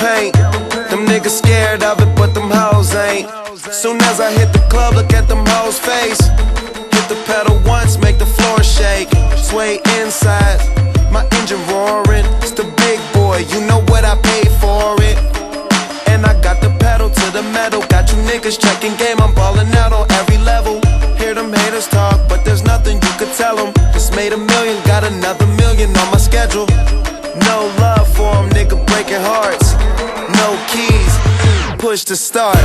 paint. Them niggas scared of it, but them hoes ain't. Soon as I hit the club, look at them hoes' face. Hit the pedal once, make the floor shake. Sway inside, my engine roaring. It's the big boy, you know what I paid for it. And I got the pedal to the metal. Got you niggas checking game, I'm ballin' out on every level. Hear them haters talk, but there's nothing you could tell them. Just made $1 million, got another $1 million on my schedule. No love for them, nigga breaking hearts. No keys, push to start.